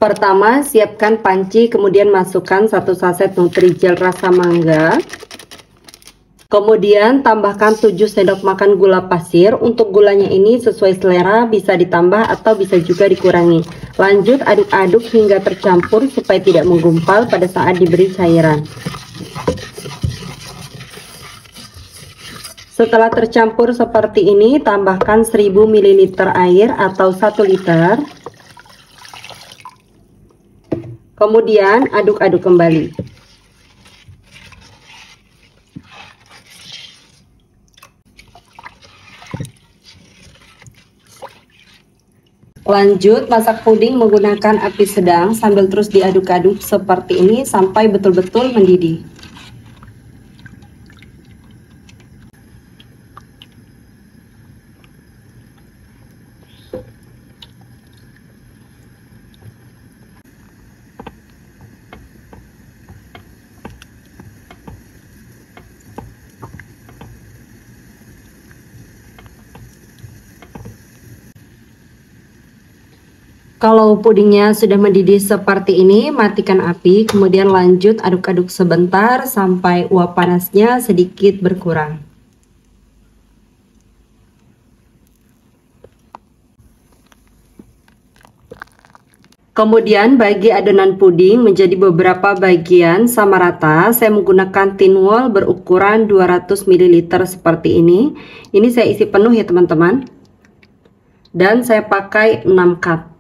Pertama, siapkan panci, kemudian masukkan 1 saset Nutrijel rasa mangga. Kemudian tambahkan 7 sendok makan gula pasir. Untuk gulanya ini sesuai selera, bisa ditambah atau bisa juga dikurangi. Lanjut aduk-aduk hingga tercampur supaya tidak menggumpal pada saat diberi cairan. Setelah tercampur seperti ini, tambahkan 1000 ml air atau 1 liter. Kemudian aduk-aduk kembali. Lanjut masak puding menggunakan api sedang sambil terus diaduk-aduk seperti ini sampai betul-betul mendidih. Kalau pudingnya sudah mendidih seperti ini, matikan api, kemudian lanjut aduk-aduk sebentar sampai uap panasnya sedikit berkurang. Kemudian bagi adonan puding menjadi beberapa bagian sama rata. Saya menggunakan tin wall berukuran 200 ml seperti ini. Ini saya isi penuh ya teman-teman. Dan saya pakai 6 cup.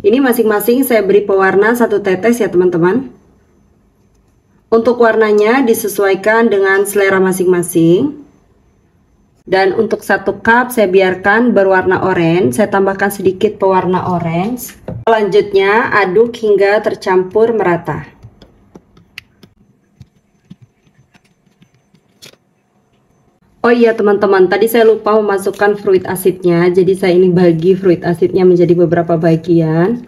Ini masing-masing saya beri pewarna 1 tetes ya teman-teman. Untuk warnanya disesuaikan dengan selera masing-masing. Dan untuk 1 cup saya biarkan berwarna oranye. Saya tambahkan sedikit pewarna orange. Selanjutnya aduk hingga tercampur merata. Oh iya teman-teman, tadi saya lupa memasukkan fruit asidnya. Jadi saya ini bagi fruit asidnya menjadi beberapa bagian.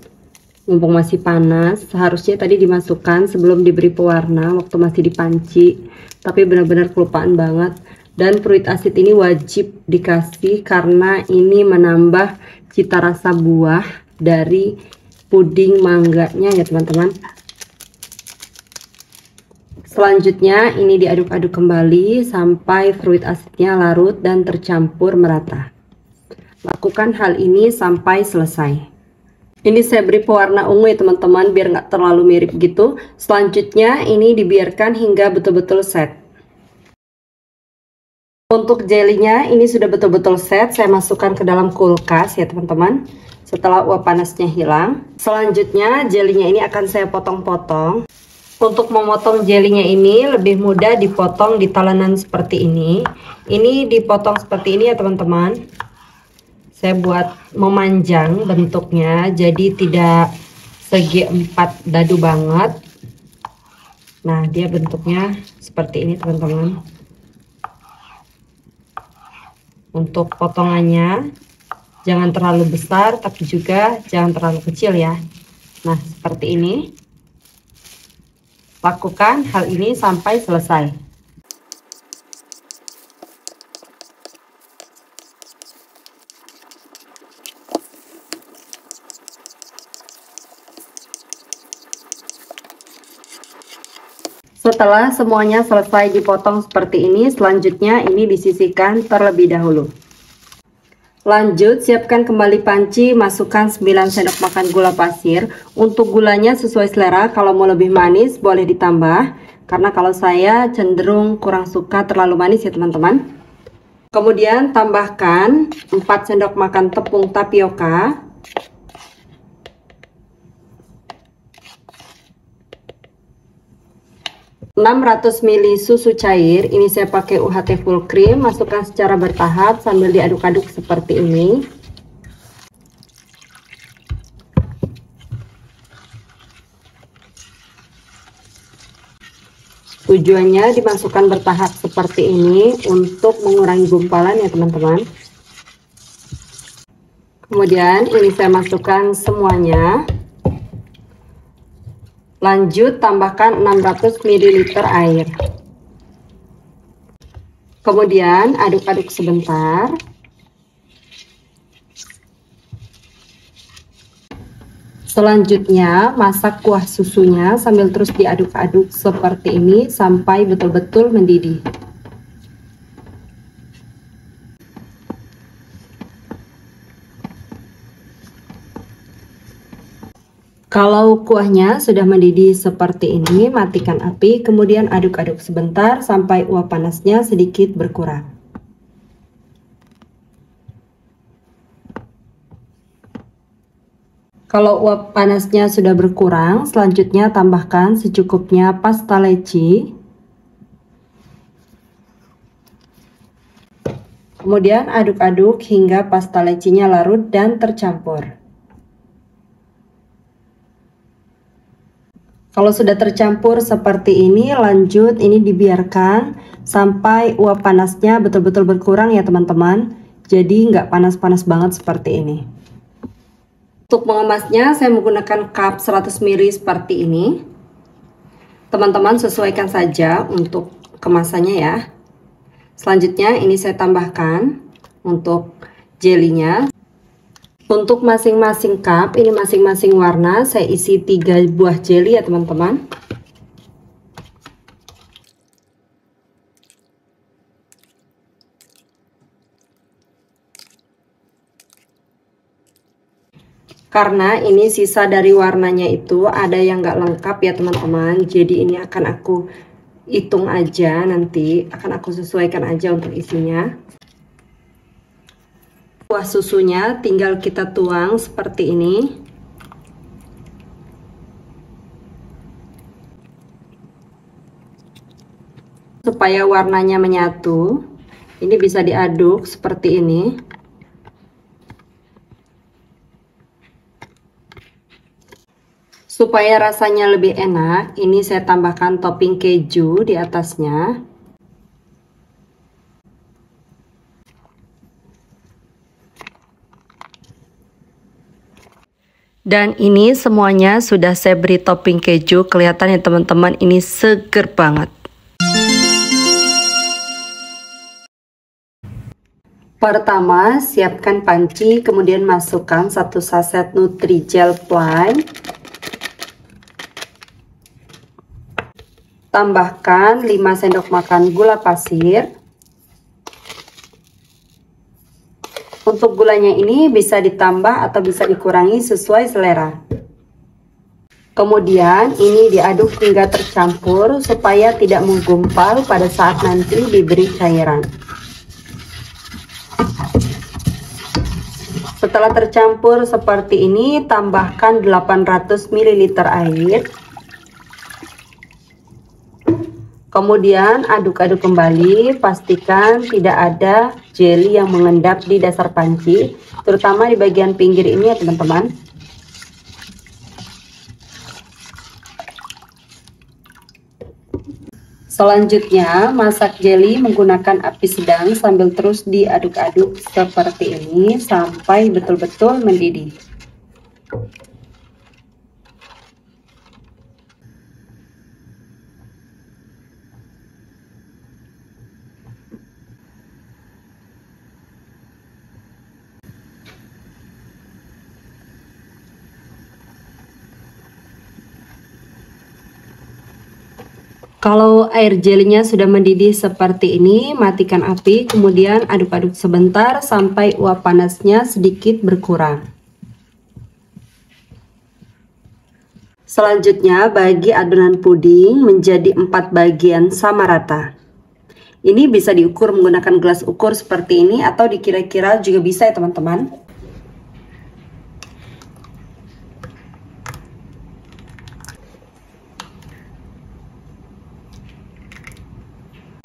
Mumpung masih panas, seharusnya tadi dimasukkan sebelum diberi pewarna waktu masih di panci. Tapi benar-benar kelupaan banget. Dan fruit asid ini wajib dikasih karena ini menambah cita rasa buah dari puding mangganya ya teman-teman. Selanjutnya ini diaduk-aduk kembali sampai fruit asidnya larut dan tercampur merata. Lakukan hal ini sampai selesai. Ini saya beri pewarna ungu ya teman-teman biar nggak terlalu mirip gitu. Selanjutnya ini dibiarkan hingga betul-betul set. Untuk jelinya ini sudah betul-betul set. Saya masukkan ke dalam kulkas ya teman-teman. Setelah uap panasnya hilang. Selanjutnya jelinya ini akan saya potong-potong. Untuk memotong jelinya ini lebih mudah dipotong di talenan seperti ini. Ini dipotong seperti ini ya teman-teman. Saya buat memanjang bentuknya jadi tidak segi 4 dadu banget. Nah dia bentuknya seperti ini teman-teman. Untuk potongannya jangan terlalu besar tapi juga jangan terlalu kecil ya. Nah seperti ini. Lakukan hal ini sampai selesai. Setelah semuanya selesai dipotong seperti ini, selanjutnya ini disisihkan terlebih dahulu. Lanjut, siapkan kembali panci, masukkan 9 sendok makan gula pasir. Untuk gulanya sesuai selera, kalau mau lebih manis boleh ditambah. Karena kalau saya cenderung kurang suka terlalu manis ya teman-teman. Kemudian tambahkan 4 sendok makan tepung tapioka. 600 ml susu cair, ini saya pakai UHT full cream, masukkan secara bertahap sambil diaduk-aduk seperti ini. Tujuannya dimasukkan bertahap seperti ini untuk mengurangi gumpalan ya teman-teman. Kemudian ini saya masukkan semuanya. Lanjut tambahkan 600 ml air. Kemudian aduk-aduk sebentar. Selanjutnya, masak kuah susunya sambil terus diaduk-aduk seperti ini sampai betul-betul mendidih. Kalau kuahnya sudah mendidih seperti ini, matikan api, kemudian aduk-aduk sebentar sampai uap panasnya sedikit berkurang. Kalau uap panasnya sudah berkurang, selanjutnya tambahkan secukupnya pasta leci. Kemudian aduk-aduk hingga pasta lecinya larut dan tercampur. Kalau sudah tercampur seperti ini, lanjut ini dibiarkan sampai uap panasnya betul-betul berkurang ya teman-teman. Jadi nggak panas-panas banget seperti ini. Untuk mengemasnya saya menggunakan cup 100 ml seperti ini. Teman-teman sesuaikan saja untuk kemasannya ya. Selanjutnya ini saya tambahkan untuk jelinya. Untuk masing-masing cup, ini masing-masing warna saya isi 3 buah jelly ya teman-teman. Karena ini sisa dari warnanya itu ada yang nggak lengkap ya teman-teman. Jadi ini akan aku hitung aja, nanti akan aku sesuaikan aja untuk isinya. Kuah susunya tinggal kita tuang seperti ini. Supaya warnanya menyatu, ini bisa diaduk seperti ini. Supaya rasanya lebih enak, ini saya tambahkan topping keju di atasnya. Dan ini semuanya sudah saya beri topping keju. Kelihatan ya teman-teman, ini seger banget. Pertama, siapkan panci, kemudian masukkan 1 saset Nutrijel Plain. Tambahkan 5 sendok makan gula pasir. Untuk gulanya ini bisa ditambah atau bisa dikurangi sesuai selera. Kemudian ini diaduk hingga tercampur supaya tidak menggumpal pada saat nanti diberi cairan. Setelah tercampur seperti ini, tambahkan 800 ml air. Kemudian aduk-aduk kembali, pastikan tidak ada jelly yang mengendap di dasar panci, terutama di bagian pinggir ini ya teman-teman. Selanjutnya, masak jelly menggunakan api sedang sambil terus diaduk-aduk seperti ini sampai betul-betul mendidih. Kalau air jelinya sudah mendidih seperti ini, matikan api, kemudian aduk-aduk sebentar sampai uap panasnya sedikit berkurang. Selanjutnya, bagi adonan puding menjadi 4 bagian sama rata. Ini bisa diukur menggunakan gelas ukur seperti ini atau dikira-kira juga bisa ya teman-teman.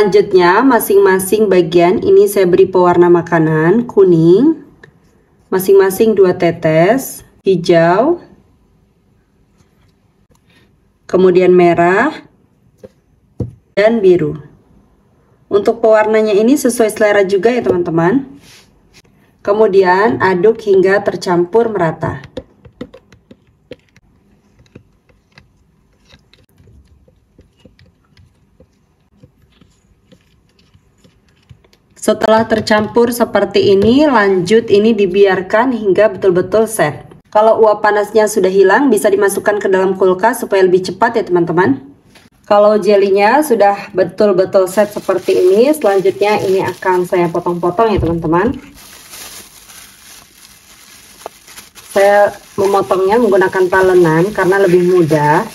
Selanjutnya, masing-masing bagian ini saya beri pewarna makanan kuning, masing-masing 2 tetes, hijau, kemudian merah, dan biru. Untuk pewarnanya ini sesuai selera juga ya teman-teman. Kemudian aduk hingga tercampur merata. Setelah tercampur seperti ini, lanjut ini dibiarkan hingga betul-betul set. Kalau uap panasnya sudah hilang, bisa dimasukkan ke dalam kulkas supaya lebih cepat ya teman-teman. Kalau jelinya sudah betul-betul set seperti ini, selanjutnya ini akan saya potong-potong ya teman-teman. Saya memotongnya menggunakan talenan karena lebih mudah.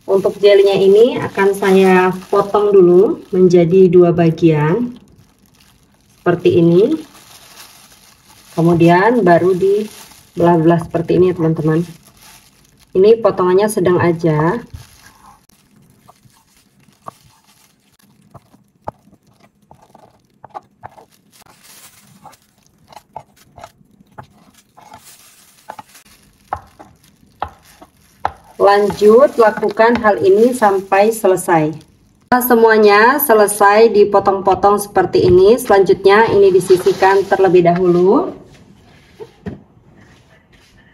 Untuk jelinya ini akan saya potong dulu menjadi 2 bagian. Seperti ini. Kemudian baru dibelah-belah seperti ini ya teman-teman. Ini potongannya sedang aja. Lanjut lakukan hal ini sampai selesai. Semuanya selesai dipotong-potong seperti ini. Selanjutnya ini disisihkan terlebih dahulu.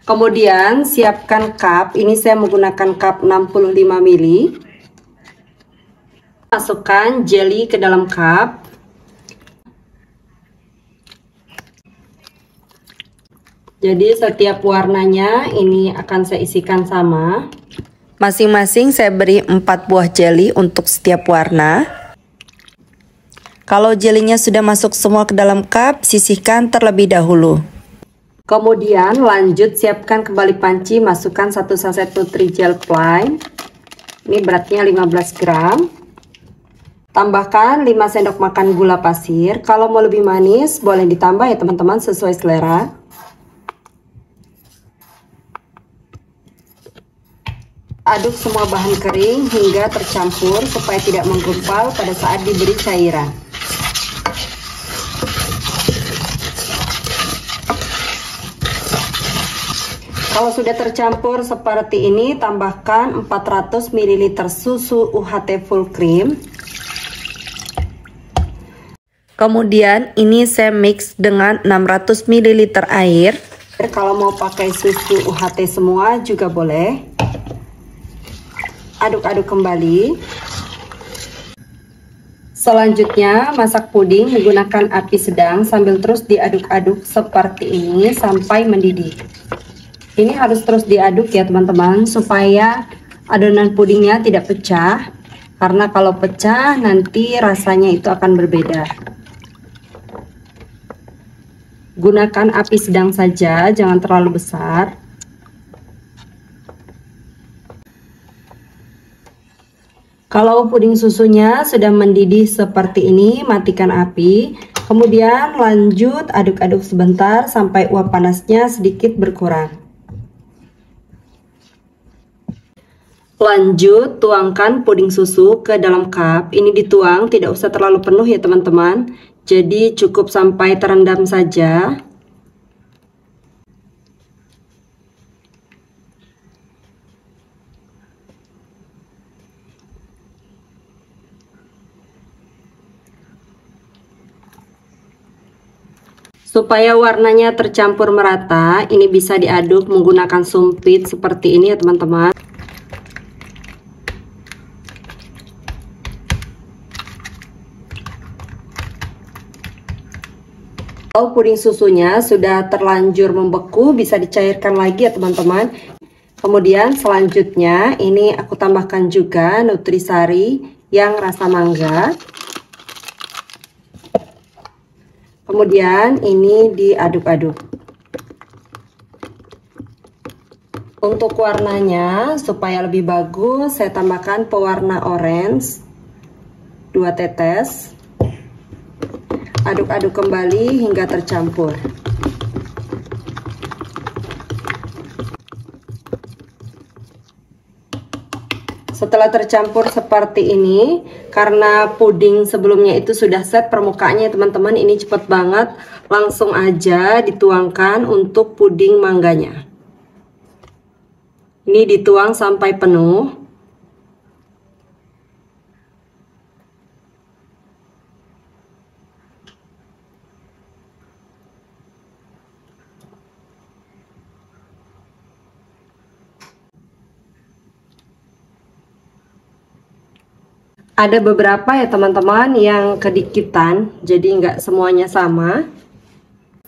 Kemudian siapkan cup. Ini saya menggunakan cup 65 ml. Masukkan jelly ke dalam cup. Jadi setiap warnanya ini akan saya isikan sama. Masing-masing saya beri 4 buah jelly untuk setiap warna. Kalau jelinya sudah masuk semua ke dalam cup, sisihkan terlebih dahulu. Kemudian lanjut siapkan kembali panci, masukkan 1 saset Nutrijel plain. Ini beratnya 15 gram. Tambahkan 5 sendok makan gula pasir. Kalau mau lebih manis boleh ditambah ya teman-teman, sesuai selera. Aduk semua bahan kering hingga tercampur supaya tidak menggumpal pada saat diberi cairan. Kalau sudah tercampur seperti ini, tambahkan 400 ml susu UHT full cream. Kemudian ini saya mix dengan 600 ml air. Kalau mau pakai susu UHT semua juga boleh. Aduk-aduk kembali. Selanjutnya masak puding menggunakan api sedang sambil terus diaduk-aduk seperti ini sampai mendidih. Ini harus terus diaduk ya teman-teman, supaya adonan pudingnya tidak pecah. Karena kalau pecah nanti rasanya itu akan berbeda. Gunakan api sedang saja, jangan terlalu besar. Kalau puding susunya sudah mendidih seperti ini, matikan api. Kemudian lanjut aduk-aduk sebentar sampai uap panasnya sedikit berkurang. Lanjut tuangkan puding susu ke dalam cup. Ini dituang, tidak usah terlalu penuh ya teman-teman. Jadi cukup sampai terendam saja. Supaya warnanya tercampur merata, ini bisa diaduk menggunakan sumpit seperti ini ya teman-teman. Kalau puding susunya sudah terlanjur membeku, bisa dicairkan lagi ya teman-teman. Kemudian selanjutnya ini aku tambahkan juga nutrisari yang rasa mangga. Kemudian ini diaduk-aduk. Untuk warnanya supaya lebih bagus, saya tambahkan pewarna orange 2 tetes. Aduk-aduk kembali hingga tercampur. Setelah tercampur seperti ini, karena puding sebelumnya itu sudah set permukaannya teman-teman, ini cepet banget, langsung aja dituangkan untuk puding mangganya. Ini dituang sampai penuh. Ada beberapa ya teman-teman yang kedikitan, jadi nggak semuanya sama.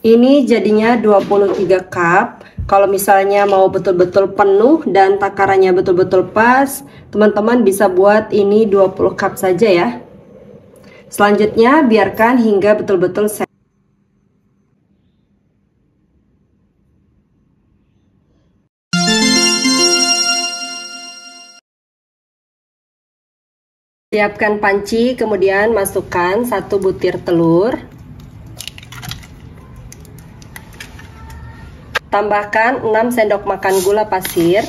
Ini jadinya 23 cup. Kalau misalnya mau betul-betul penuh dan takarannya betul-betul pas, teman-teman bisa buat ini 20 cup saja ya. Selanjutnya biarkan hingga betul-betul set. Siapkan panci, kemudian masukkan 1 butir telur. Tambahkan 6 sendok makan gula pasir.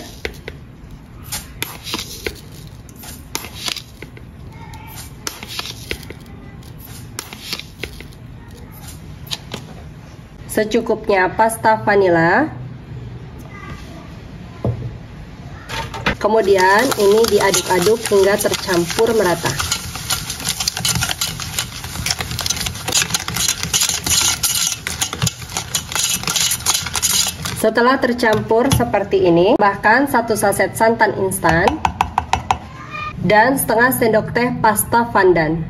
Secukupnya pasta vanila. Kemudian ini diaduk-aduk hingga tercampur merata. Setelah tercampur seperti ini, bahkan 1 saset santan instan dan setengah sendok teh pasta pandan.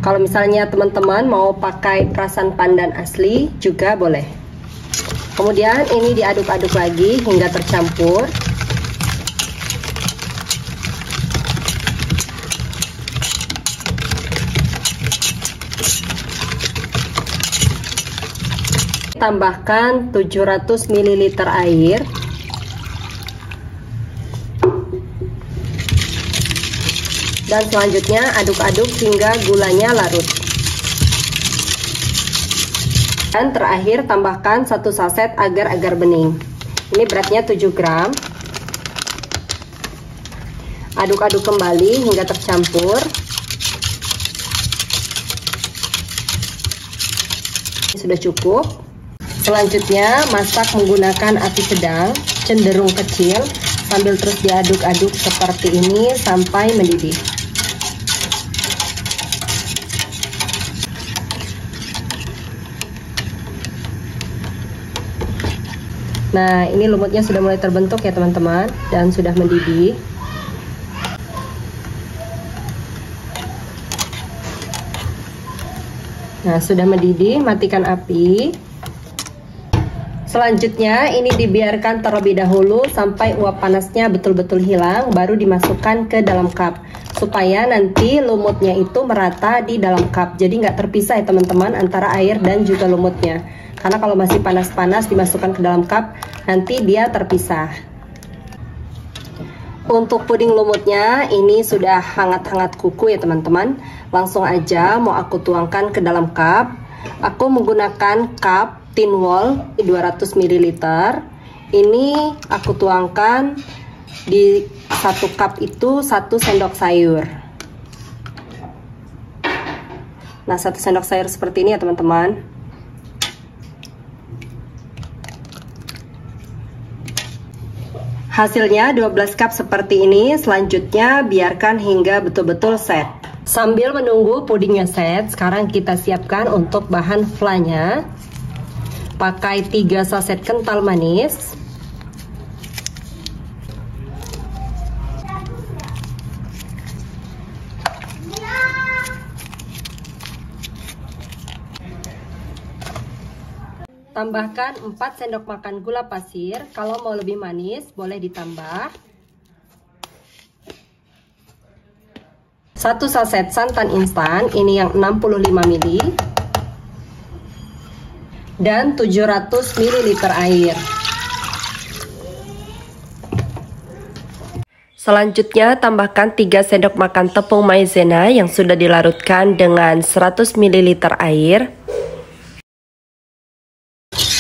Kalau misalnya teman-teman mau pakai perasan pandan asli juga boleh. Kemudian ini diaduk-aduk lagi hingga tercampur. Tambahkan 700 ml air. Dan selanjutnya aduk-aduk hingga gulanya larut. Dan terakhir tambahkan 1 saset agar-agar bening. Ini beratnya 7 gram. Aduk-aduk kembali hingga tercampur. Ini sudah cukup. Selanjutnya masak menggunakan api sedang, cenderung kecil, sambil terus diaduk-aduk seperti ini sampai mendidih. Nah, ini lumutnya sudah mulai terbentuk ya teman-teman, dan sudah mendidih. Nah, sudah mendidih, matikan api. Selanjutnya ini dibiarkan terlebih dahulu sampai uap panasnya betul-betul hilang, baru dimasukkan ke dalam cup supaya nanti lumutnya itu merata di dalam cup, jadi nggak terpisah ya teman-teman antara air dan juga lumutnya, karena kalau masih panas-panas dimasukkan ke dalam cup nanti dia terpisah. Untuk puding lumutnya ini sudah hangat-hangat kuku ya teman-teman, langsung aja mau aku tuangkan ke dalam cup. Aku menggunakan cup tin wall 200 ml. Ini aku tuangkan di 1 cup itu 1 sendok sayur. Nah, 1 sendok sayur seperti ini ya teman-teman. Hasilnya 12 cup seperti ini. Selanjutnya biarkan hingga betul-betul set. Sambil menunggu pudingnya set, sekarang kita siapkan untuk bahan flanya. Pakai 3 saset kental manis. Tambahkan 4 sendok makan gula pasir. Kalau mau lebih manis boleh ditambah. 1 saset santan instan, ini yang 65 ml. Dan 700 ml air. Selanjutnya tambahkan 3 sendok makan tepung maizena yang sudah dilarutkan dengan 100 ml air.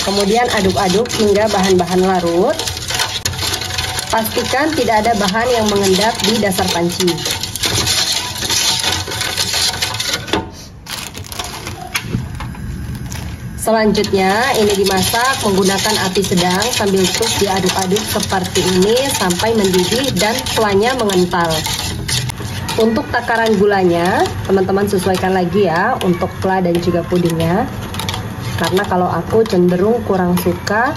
Kemudian aduk-aduk hingga bahan-bahan larut. Pastikan tidak ada bahan yang mengendap di dasar panci. Selanjutnya ini dimasak menggunakan api sedang sambil terus diaduk-aduk seperti ini sampai mendidih dan flanya mengental. Untuk takaran gulanya teman-teman sesuaikan lagi ya untuk fla dan juga pudingnya. Karena kalau aku cenderung kurang suka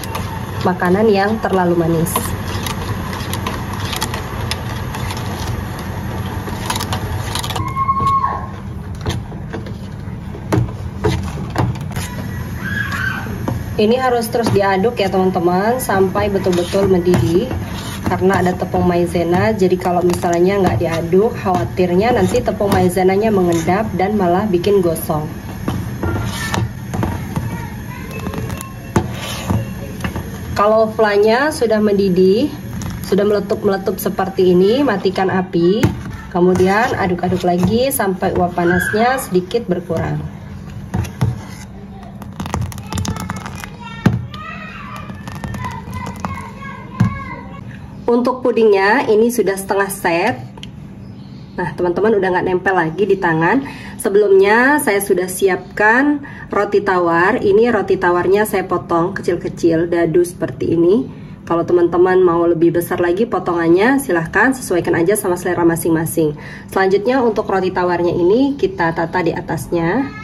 makanan yang terlalu manis. Ini harus terus diaduk ya teman-teman sampai betul-betul mendidih, karena ada tepung maizena. Jadi kalau misalnya nggak diaduk, khawatirnya nanti tepung maizenanya mengendap dan malah bikin gosong. Kalau flanya sudah mendidih, sudah meletup-meletup seperti ini, matikan api. Kemudian aduk-aduk lagi sampai uap panasnya sedikit berkurang. Untuk pudingnya ini sudah setengah set. Nah teman-teman udah nggak nempel lagi di tangan. Sebelumnya saya sudah siapkan roti tawar. Ini roti tawarnya saya potong kecil-kecil dadu seperti ini. Kalau teman-teman mau lebih besar lagi potongannya, silahkan sesuaikan aja sama selera masing-masing. Selanjutnya untuk roti tawarnya ini kita tata di atasnya.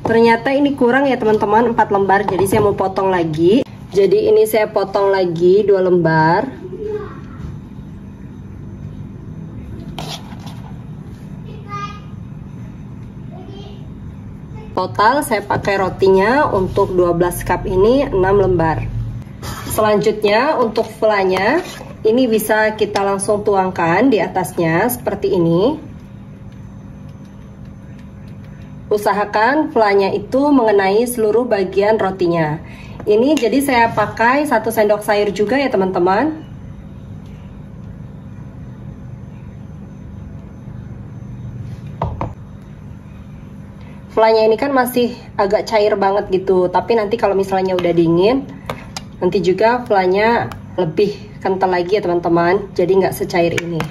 Ternyata ini kurang ya teman-teman, 4 lembar, jadi saya mau potong lagi. Jadi ini saya potong lagi 2 lembar. Total saya pakai rotinya untuk 12 cup ini 6 lembar. Selanjutnya untuk flanya, ini bisa kita langsung tuangkan di atasnya seperti ini. Usahakan flanya itu mengenai seluruh bagian rotinya. Ini jadi saya pakai 1 sendok sayur juga ya teman-teman. Flanya ini kan masih agak cair banget gitu, tapi nanti kalau misalnya udah dingin, nanti juga flanya lebih kental lagi ya teman-teman, jadi nggak secair ini.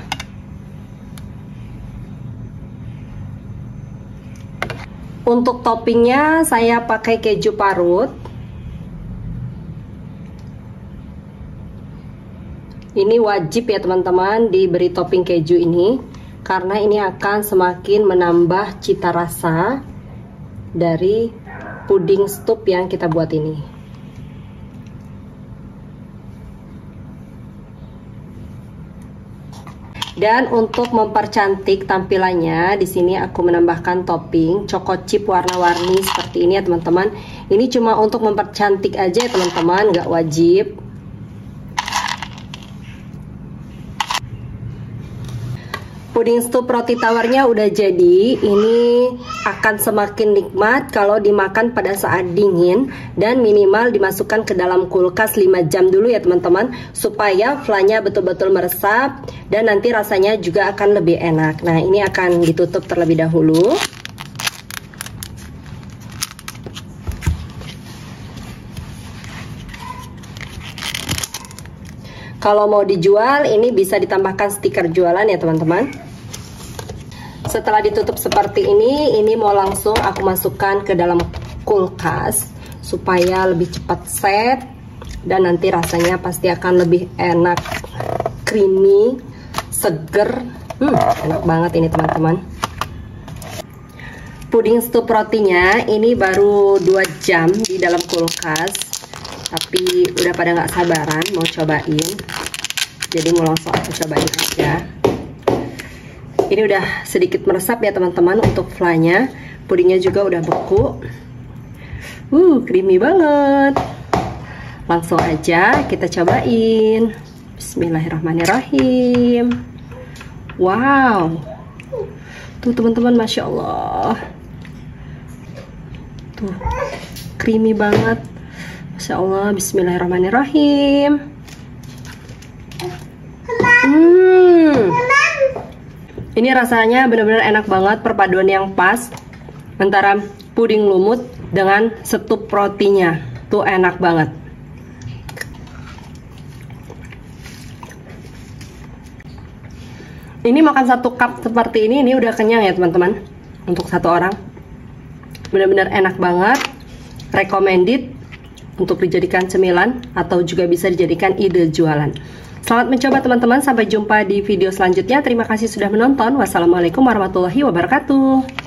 Untuk toppingnya saya pakai keju parut. Ini wajib ya teman-teman diberi topping keju ini, karena ini akan semakin menambah cita rasa dari puding stup yang kita buat ini. Dan untuk mempercantik tampilannya, di sini aku menambahkan topping choco chip warna-warni seperti ini ya teman-teman. Ini cuma untuk mempercantik aja ya teman-teman, nggak wajib. Puding stup roti tawarnya udah jadi. Ini akan semakin nikmat kalau dimakan pada saat dingin, dan minimal dimasukkan ke dalam kulkas 5 jam dulu ya teman-teman, supaya flanya betul-betul meresap dan nanti rasanya juga akan lebih enak. Nah ini akan ditutup terlebih dahulu. Kalau mau dijual, ini bisa ditambahkan stiker jualan ya teman-teman. Setelah ditutup seperti ini mau langsung aku masukkan ke dalam kulkas supaya lebih cepat set, dan nanti rasanya pasti akan lebih enak, creamy, seger. Enak banget ini teman-teman. Puding stup rotinya ini baru 2 jam di dalam kulkas, tapi udah pada nggak sabaran mau cobain, jadi mau langsung aku cobain aja. Ini udah sedikit meresap ya teman-teman untuk flanya. Pudingnya juga udah beku, creamy banget. Langsung aja kita cobain. Bismillahirrahmanirrahim. Wow, tuh teman-teman, masya Allah, tuh creamy banget. Masya Allah, bismillahirrahmanirrahim. Ini rasanya benar-benar enak banget, perpaduan yang pas antara puding lumut dengan stup rotinya. Tuh enak banget. Ini makan 1 cup seperti ini udah kenyang ya teman-teman. Untuk 1 orang. Benar-benar enak banget. Recommended untuk dijadikan cemilan atau juga bisa dijadikan ide jualan. Selamat mencoba teman-teman, sampai jumpa di video selanjutnya. Terima kasih sudah menonton. Wassalamualaikum warahmatullahi wabarakatuh.